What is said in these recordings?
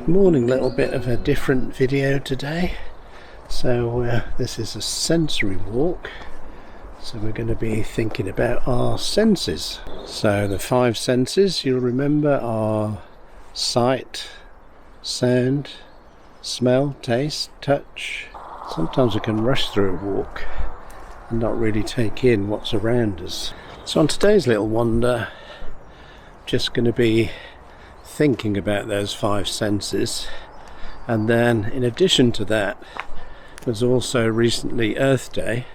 Good morning, little bit of a different video today. So this is a sensory walk, so we're going to be thinking about our senses. So the 5 senses you'll remember are sight, sound, smell, taste, touch. Sometimes we can rush through a walk and not really take in what's around us. So on today's little wander, just going to be thinking about those 5 senses, and then in addition to that was also recently Earth Day,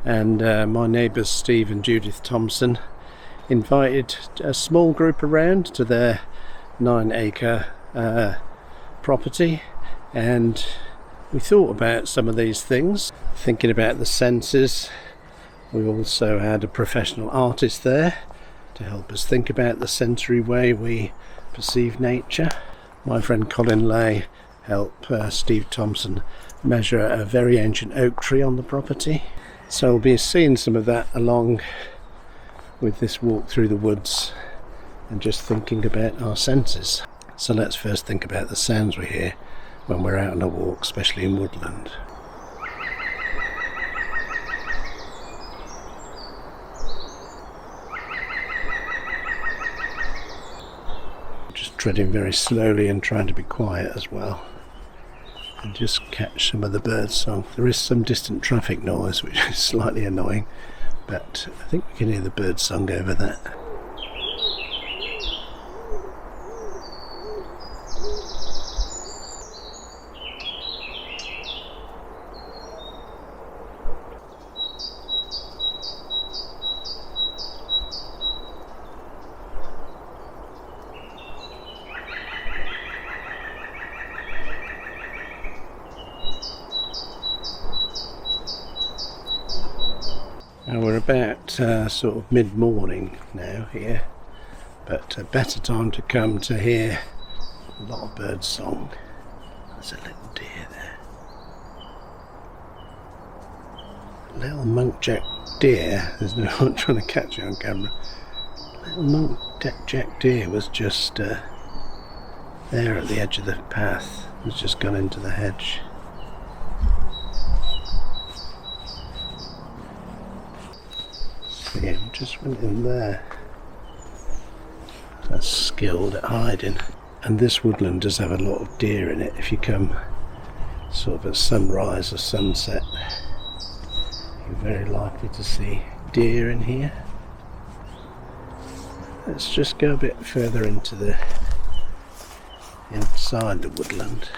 and my neighbours Steve and Judith Thompson invited a small group around to their 9-acre property, and we thought about some of these things, thinking about the senses. We also had a professional artist there to help us think about the sensory way we perceive nature. My friend Colin Lay helped Steve Thompson measure a very ancient oak tree on the property. So we'll be seeing some of that along with this walk through the woods and just thinking about our senses. So let's first think about the sounds we hear when we're out on a walk, especially in woodland. Just treading very slowly and trying to be quiet as well, and just catch some of the bird song. There is some distant traffic noise which is slightly annoying, but I think we can hear the bird song over that. Now we're about sort of mid-morning now here, but a better time to come to hear a lot of bird song. There's a little deer there. Little muntjac deer. There's no one trying to catch it on camera. Little muntjac deer was just there at the edge of the path. It's just gone into the hedge. Yeah, just went in there. That's skilled at hiding. And this woodland does have a lot of deer in it. If you come sort of at sunrise or sunset, you're very likely to see deer in here. Let's just go a bit further into the inside the woodland.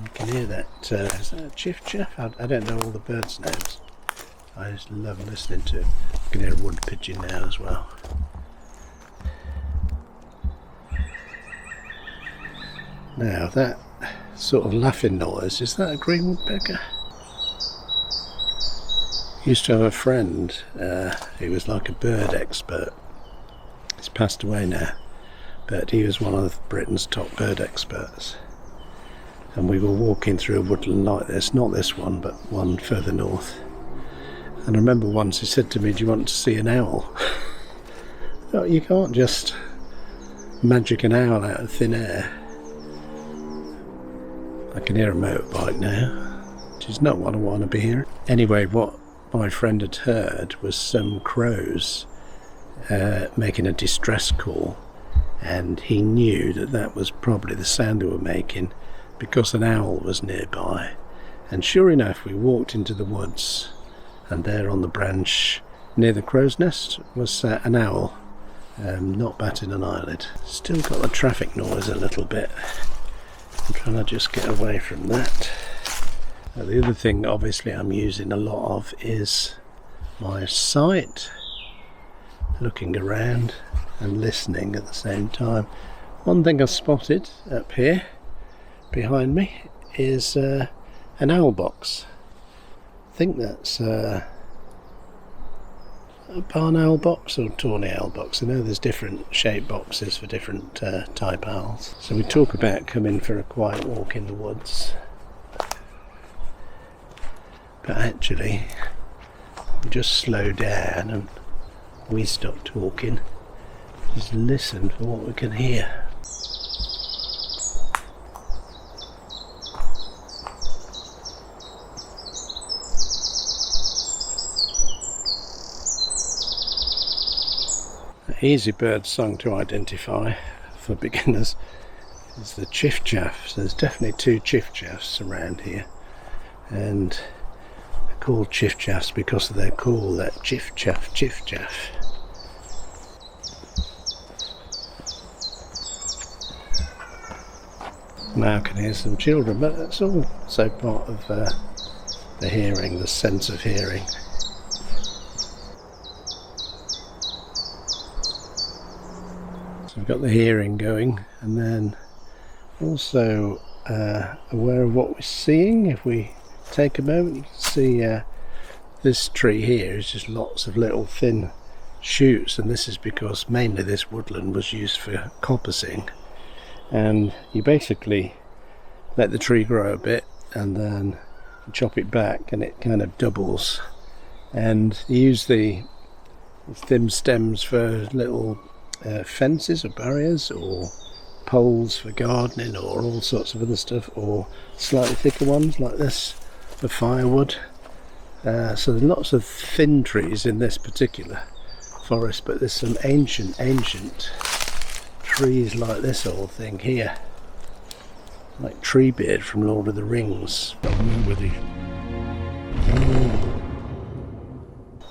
You can hear that, is that a chiff-chaff? I don't know all the birds' names. I just love listening to it. You can hear a wood pigeon now as well. Now that sort of laughing noise, is that a green woodpecker? I used to have a friend who was like a bird expert. He's passed away now, but he was one of Britain's top bird experts. And we were walking through a woodland like this, not this one, but one further north. And I remember once he said to me, "Do you want to see an owl?" No, you can't just magic an owl out of thin air. I can hear a motorbike now, which is not what I want to be hearing. Anyway, what my friend had heard was some crows making a distress call, and he knew that that was probably the sound they were making, because an owl was nearby. And sure enough, we walked into the woods, and there on the branch near the crow's nest was an owl, not batting an eyelid. Still got the traffic noise a little bit. I'm trying to just get away from that. Now, the other thing obviously I'm using a lot of is my sight, looking around and listening at the same time. One thing I spotted up here behind me is an owl box. I think that's a barn owl box or tawny owl box. I know there's different shaped boxes for different type owls. So we talk about coming for a quiet walk in the woods, but actually we just slow down and we stopped walking Just listen for what we can hear. An easy bird song to identify for beginners is the chiffchaff. So there's definitely two chiffchaffs around here, and they're called chiffchaffs because of their call, that chiffchaff, chiffchaff. Now I can hear some children, but that's also part of the hearing, the sense of hearing. So we've got the hearing going, and then also aware of what we're seeing. If we take a moment, you can see this tree here is just lots of little thin shoots, and this is because mainly this woodland was used for coppicing. And you basically let the tree grow a bit and then chop it back, and it kind of doubles. And you use the thin stems for little fences or barriers, or poles for gardening, or all sorts of other stuff, or slightly thicker ones like this for firewood. So there's lots of thin trees in this particular forest, but there's some ancient trees like this old thing here, like Treebeard from Lord of the Rings.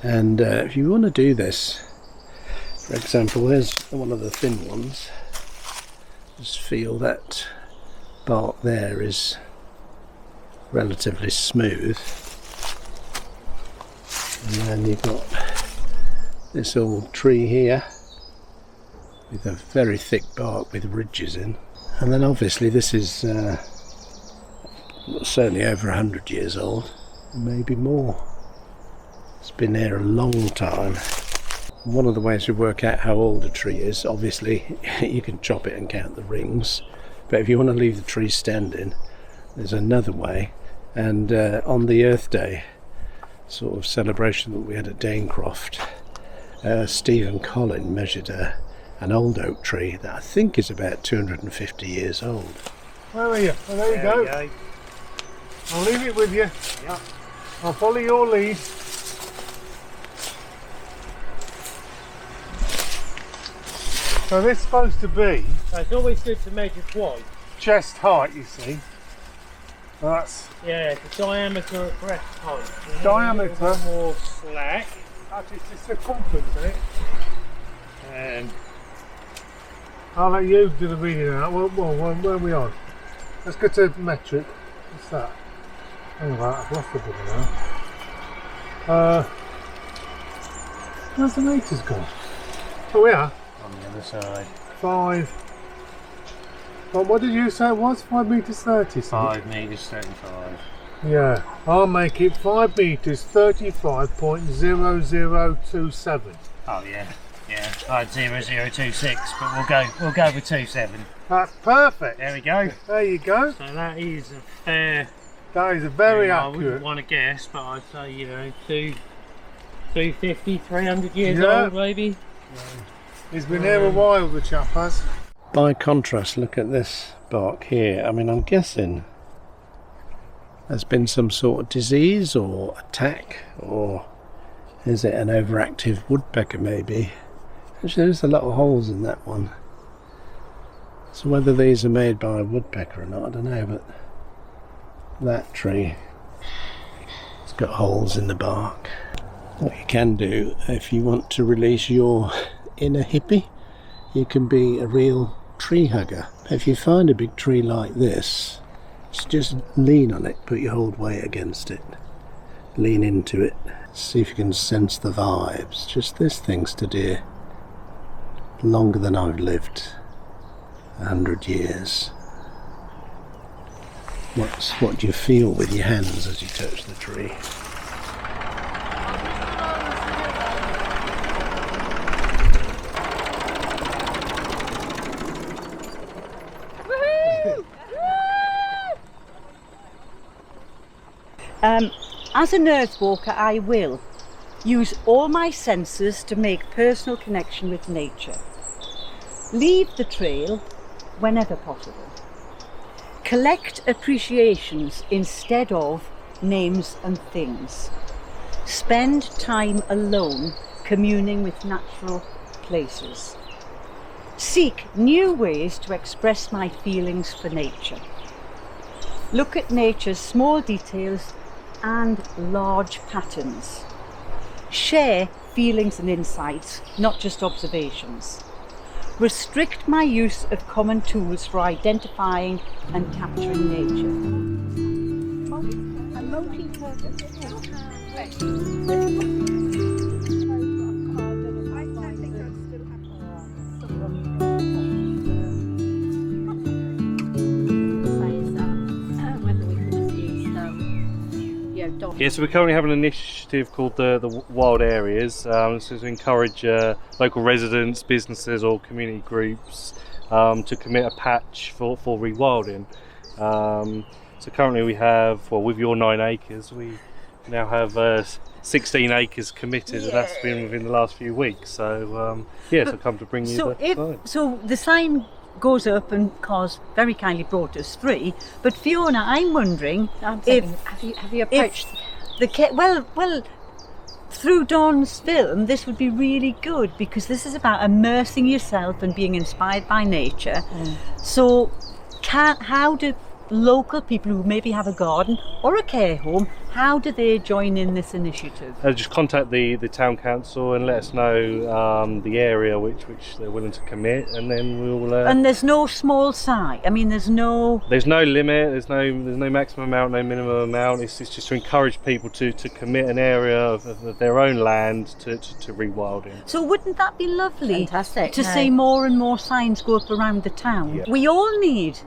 And if you want to do this, for example, there's one of the thin ones. Just feel that bark there is relatively smooth, and then you've got this old tree here with a very thick bark with ridges in, and then obviously this is certainly over 100 years old, maybe more. It's been here a long time. One of the ways to work out how old a tree is, obviously you can chop it and count the rings, but if you want to leave the tree standing, there's another way. And on the Earth Day sort of celebration that we had at Danecroft, Stephen Collin measured an old oak tree that I think is about 250 years old. Where are you? Oh, there you go. I'll leave it with you. Yep. I'll follow your lead. So this is supposed to be... So it's always good to measure twice. Chest height, you see. That's... Yeah, the diameter of breast height. Diameter? More slack. Actually, it's the circumference, isn't it? And I'll let you do the reading now. Well, where are we on? Let's go to metric. What's that? Hang on, I've lost the book now. Where's the meters gone? Oh, we are. on the other side. 5. Well, what did you say it was? 5 metres 30? 5 metres 35. Yeah, I'll make it 5 metres 35.0027. Oh yeah. Yeah, I had 0026, but we'll go with 27. That's perfect. There we go. There you go. So that is a fair. That is a very I accurate. wouldn't want to guess, but I'd say 250, 300 years Yeah. old maybe. He's been here a while, the chap has. By contrast, look at this bark here. I mean, I'm guessing there's been some sort of disease or attack, or is it an overactive woodpecker maybe? Actually, there's a lot of holes in that one. So whether these are made by a woodpecker or not, I don't know, but that tree, it's got holes in the bark. What you can do, if you want to release your inner hippie, you can be a real tree hugger. If you find a big tree like this, just lean on it, put your whole weight against it, lean into it, see if you can sense the vibes. Just this thing stood here longer than I've lived, 100 years. What do you feel with your hands as you touch the tree? As an earth walker, I will use all my senses to make personal connection with nature. Leave the trail whenever possible. Collect appreciations instead of names and things. Spend time alone communing with natural places. Seek new ways to express my feelings for nature. Look at nature's small details and large patterns. Share feelings and insights, not just observations. Restrict my use of common tools for identifying and capturing nature. A multi-purpose Yeah, so we currently have an initiative called the Wild Areas, so to encourage local residents, businesses or community groups to commit a patch for rewilding. So currently we have, well, with your 9 acres, we now have 16 acres committed, and that's been within the last few weeks. So yeah, so come to bring you the sign. So the sign goes up, and Cos very kindly brought us 3. But Fiona, I'm wondering if have you approached well, through Dawn's film, this would be really good, because this is about immersing yourself and being inspired by nature. So how do local people who maybe have a garden or a care home, how do they join in this initiative? Just contact the town council and let us know the area which they're willing to commit, and then we'll. And there's no small size. I mean, there's no limit. There's no maximum amount, no minimum amount. It's just to encourage people to commit an area of their own land to rewilding. So wouldn't that be lovely? Fantastic. To see more and more signs go up around the town. Yeah. We all need.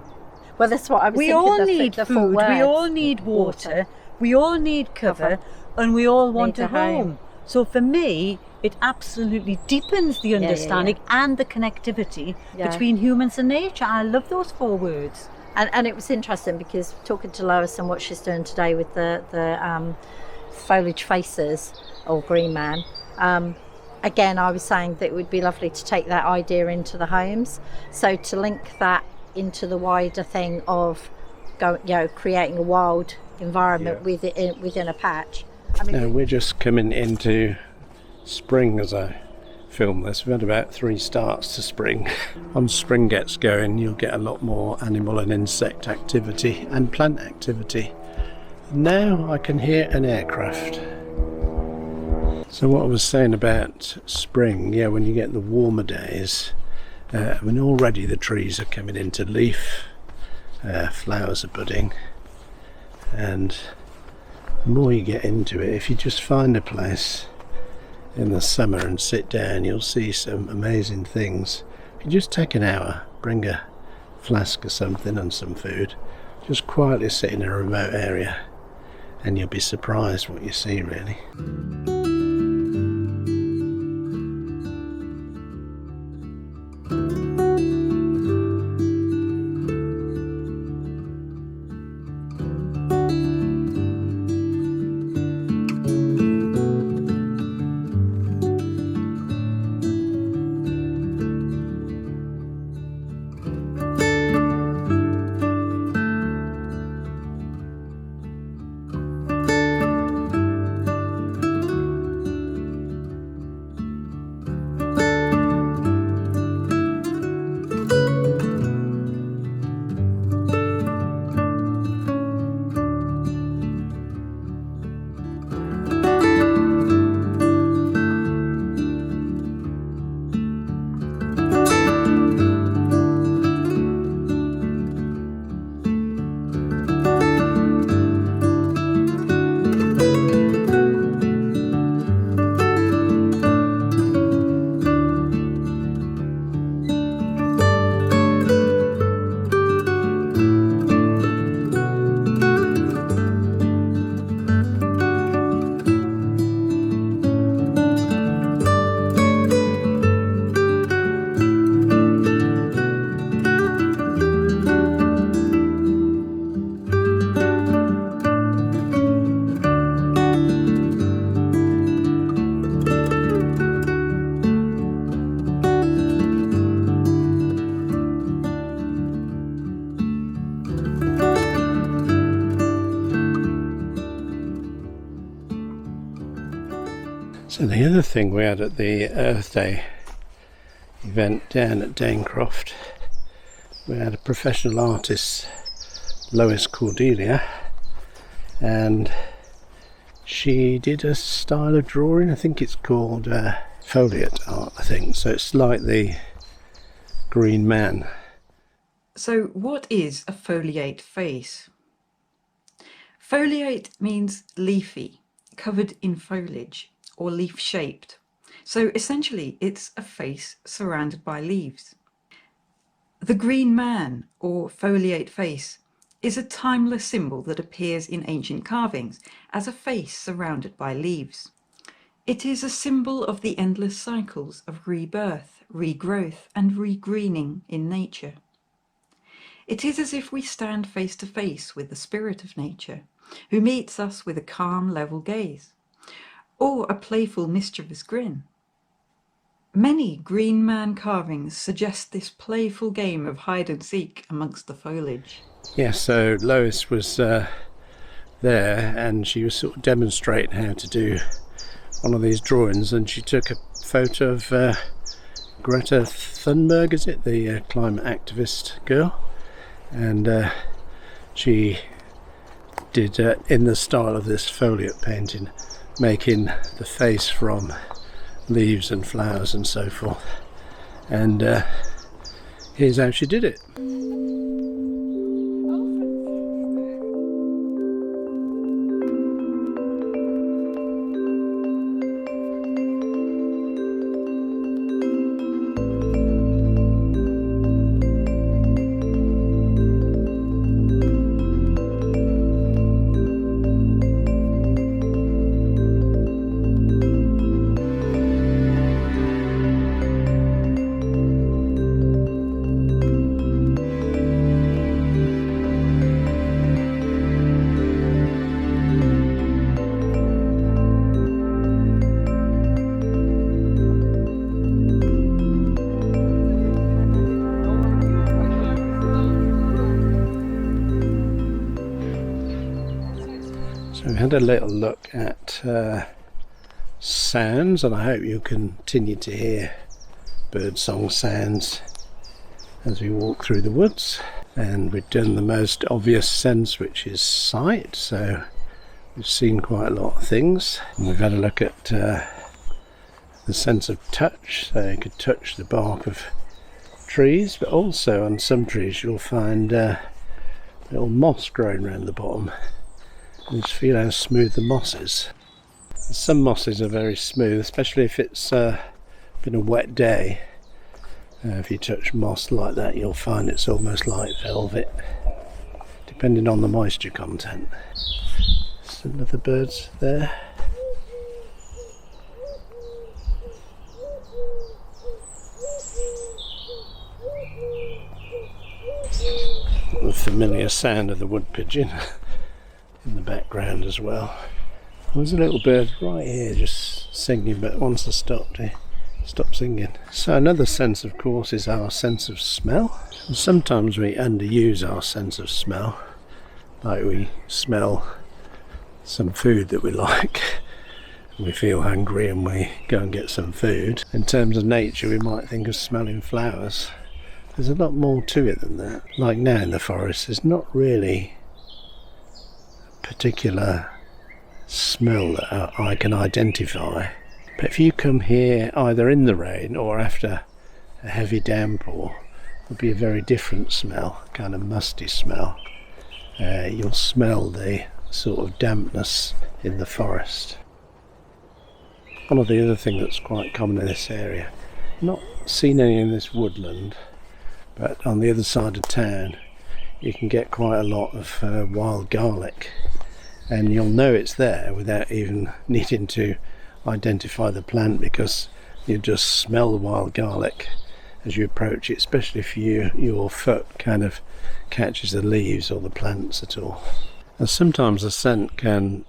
Well, that's what I was We thinking. all need the food. full We words. all need water. We all need cover, and we all want Need a a home. home. So for me, it absolutely deepens the understanding and the connectivity between humans and nature. I love those 4 words. And it was interesting because talking to Lois and what she's doing today with the foliage faces or green man. Again, I was saying that it would be lovely to take that idea into the homes. So to link that into the wider thing of creating a wild environment within a patch. I mean, Now we're just coming into spring as I film this. We've had about 3 starts to spring. Once spring gets going, you'll get a lot more animal and insect activity and plant activity. Now I can hear an aircraft. So what I was saying about spring, when you get the warmer days, when already the trees are coming into leaf, flowers are budding, and the more you get into it, if you just find a place in the summer and sit down, you'll see some amazing things. If you just take an hour, bring a flask of something and some food, just quietly sit in a remote area, and you'll be surprised what you see, really. So the other thing we had at the Earth Day event down at Danecroft, we had a professional artist, Lois Cordelia, and she did a style of drawing. I think it's called foliage art, I think. So it's like the Green Man. So what is a foliate face? Foliate means leafy, covered in foliage, or leaf-shaped. So essentially it's a face surrounded by leaves. The Green Man, or foliate face, is a timeless symbol that appears in ancient carvings as a face surrounded by leaves. It is a symbol of the endless cycles of rebirth, regrowth and regreening in nature. It is as if we stand face to face with the spirit of nature, who meets us with a calm, level gaze, or a playful, mischievous grin. Many Green Man carvings suggest this playful game of hide and seek amongst the foliage. Yeah, so Lois was there, and she was sort of demonstrating how to do one of these drawings, and she took a photo of Greta Thunberg, is it, the climate activist girl, and she did in the style of this foliate painting, making the face from leaves and flowers and so forth, and here's how she did it. So we had a little look at sounds, and I hope you continue to hear birdsong sounds as we walk through the woods. And we've done the most obvious sense, which is sight, so we've seen quite a lot of things. And we've had a look at the sense of touch, so you could touch the bark of trees, but also on some trees you'll find little moss growing around the bottom. And just feel how smooth the moss is. Some mosses are very smooth, especially if it's been a wet day. If you touch moss like that, you'll find it's almost like velvet, depending on the moisture content. Some of the birds there. The familiar sound of the wood pigeon in the background as well. There's a little bird right here just singing, but once I stopped, he stopped singing. So another sense, of course, is our sense of smell. And sometimes we underuse our sense of smell, like we smell some food that we like and we feel hungry and we go and get some food. In terms of nature, we might think of smelling flowers. There's a lot more to it than that. Like now in the forest, there's not really a particular smell that I can identify. But if you come here either in the rain or after a heavy downpour, it'll be a very different smell, kind of musty smell. You'll smell the sort of dampness in the forest. One of the other things that's quite common in this area, not seen any in this woodland, but on the other side of town you can get quite a lot of wild garlic, and you'll know it's there without even needing to identify the plant, because you just smell the wild garlic as you approach it, especially if your foot kind of catches the leaves or the plants at all. And sometimes the scent can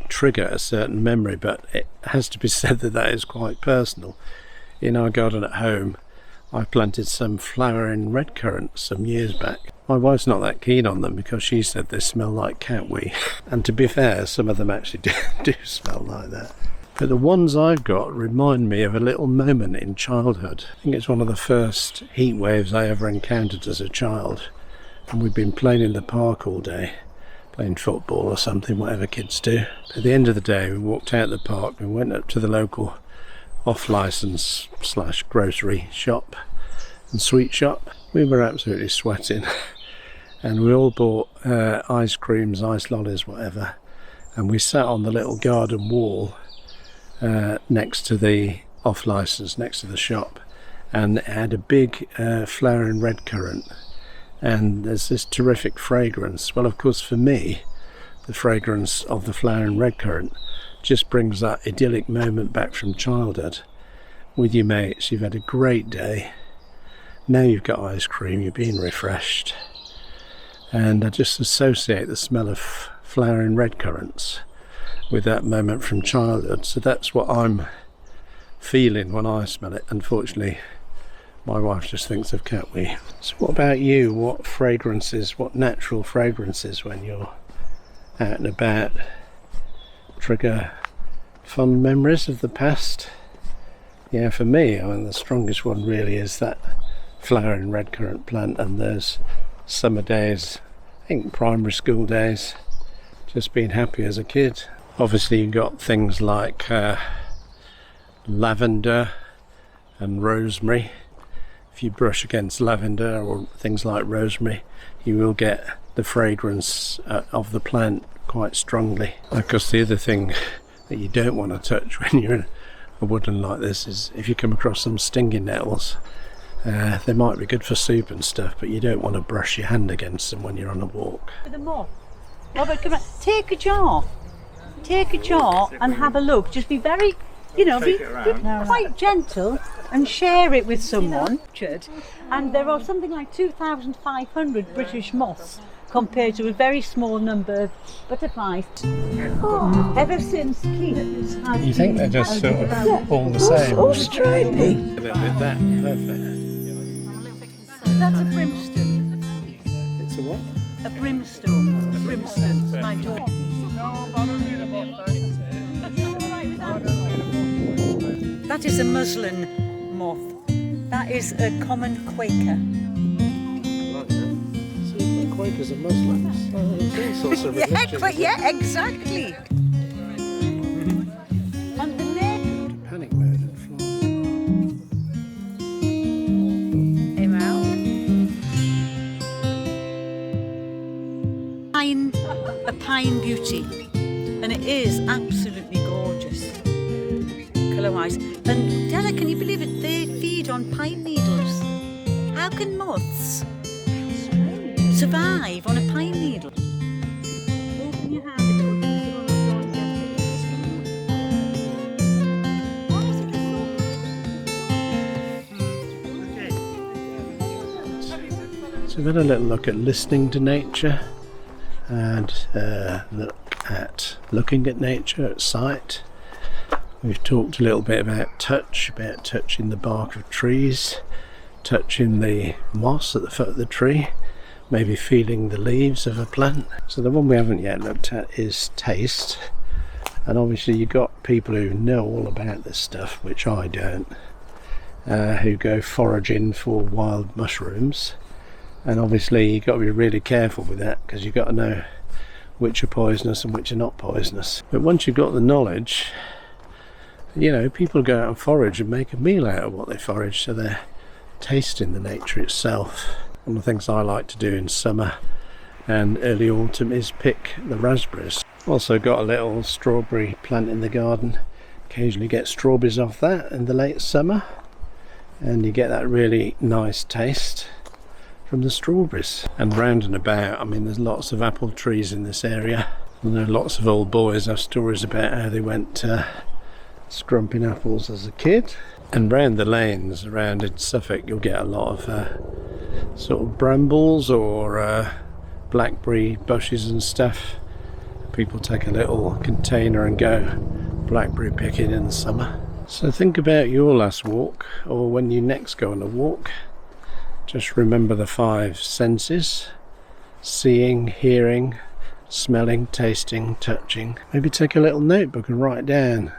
trigger a certain memory, but it has to be said that that is quite personal. In our garden at home, I planted some flowering red currants some years back. My wife's not that keen on them because she said they smell like cat wee. And to be fair, some of them actually do smell like that. But the ones I've got remind me of a little moment in childhood. I think it's one of the first heat waves I ever encountered as a child. And we'd been playing in the park all day, playing football or something, whatever kids do. At the end of the day, we walked out the park and went up to the local off-licence / grocery shop and sweet shop. We were absolutely sweating. And we all bought ice creams, ice lollies, whatever. And we sat on the little garden wall next to the off-licence, next to the shop, and it had a big flowering red currant, and there's this terrific fragrance. Well, of course, for me, the fragrance of the flowering red currant just brings that idyllic moment back from childhood with your mates. You've had a great day, now you've got ice cream, you're being refreshed, and I just associate the smell of flowering red currants with that moment from childhood. So that's what I'm feeling when I smell it. Unfortunately, my wife just thinks of cat wee. So what about you? What fragrances, what natural fragrances when you're out and about trigger fond memories of the past? Yeah, for me, I mean, the strongest one really is that flowering red currant plant, and those summer days, I think primary school days, just being happy as a kid. Obviously you've got things like lavender and rosemary. If you brush against lavender or things like rosemary, you will get the fragrance of the plant quite strongly. Of course, the other thing that you don't want to touch when you're in a woodland like this is if you come across some stinging nettles. They might be good for soup and stuff, but you don't want to brush your hand against them when you're on a walk. The moth. Robert, come on. Take a jar and have a look. Just be very, be quite gentle and share it with someone. And there are something like 2,500 British moths compared to a very small number of butterflies. Ever since Keith has... You think they're just sort of all the same? All stripy. A little bit that, perfect. That's a brimstone. It's a what? A brimstone. A brimstone. My dog. That is a muslin moth. That is a common Quaker. So you've got Quakers and Muslims. All sorts of religions. Yeah, exactly. And the name. Panic mode and A pine beauty, and it is absolutely gorgeous colour-wise. And Della, can you believe it? They feed on pine needles. How can moths survive on a pine needle? Open your hand and So we've had a little look at listening to nature and looking at nature at sight. We've talked a little bit about touching the bark of trees, touching the moss at the foot of the tree, maybe feeling the leaves of a plant. So the one we haven't yet looked at is taste. And obviously you've got people who know all about this stuff, which I don't, who go foraging for wild mushrooms. And obviously you've got to be really careful with that, because you've got to know which are poisonous and which are not poisonous. But once you've got the knowledge, you know, people go out and forage and make a meal out of what they forage, so they're tasting the nature itself. One of the things I like to do in summer and early autumn is pick the raspberries. Also got a little strawberry plant in the garden. Occasionally get strawberries off that in the late summer, and you get that really nice taste from the strawberries. And round and about, I mean, there's lots of apple trees in this area. I know lots of old boys have stories about how they went scrumping apples as a kid. And round the lanes around in Suffolk, you'll get a lot of sort of brambles or blackberry bushes and stuff. People take a little container and go blackberry picking in the summer. So think about your last walk, or when you next go on a walk. Just remember the 5 senses: seeing, hearing, smelling, tasting, touching. Maybe take a little notebook and write down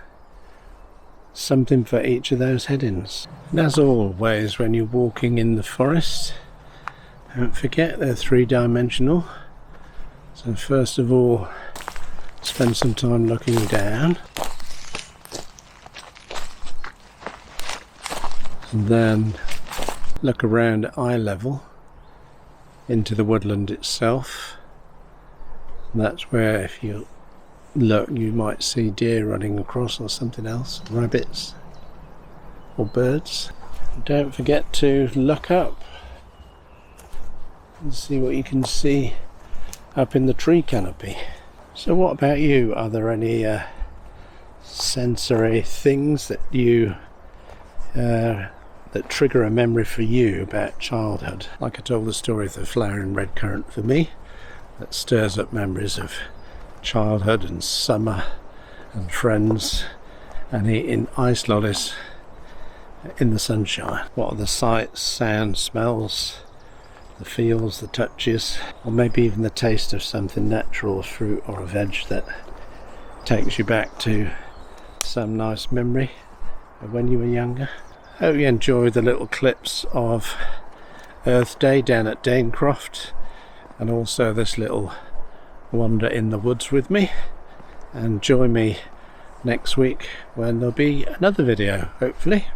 something for each of those headings. And as always, when you're walking in the forest, don't forget they're three-dimensional. So first of all, spend some time looking down, and then look around at eye level into the woodland itself. And that's where, if you look, you might see deer running across or something else, rabbits or birds. Don't forget to look up and see what you can see up in the tree canopy. So what about you? Are there any sensory things that you that trigger a memory for you about childhood? Like I told the story of the flowering red currant for me, that stirs up memories of childhood and summer and friends and eating ice lollies in the sunshine. What are the sights, sounds, smells, the feels, the touches, or maybe even the taste of something natural, a fruit or a veg that takes you back to some nice memory of when you were younger? Hope you enjoy the little clips of Earth Day down at Danecroft, and also this little wander in the woods with me, and join me next week when there'll be another video, hopefully.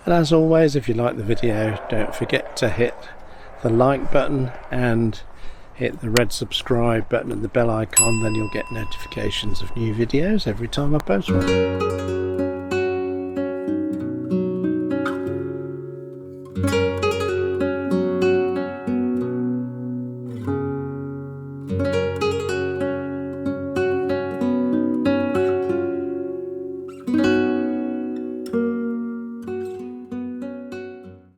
And as always, if you like the video, don't forget to hit the like button and hit the red subscribe button and the bell icon, then you'll get notifications of new videos every time I post one.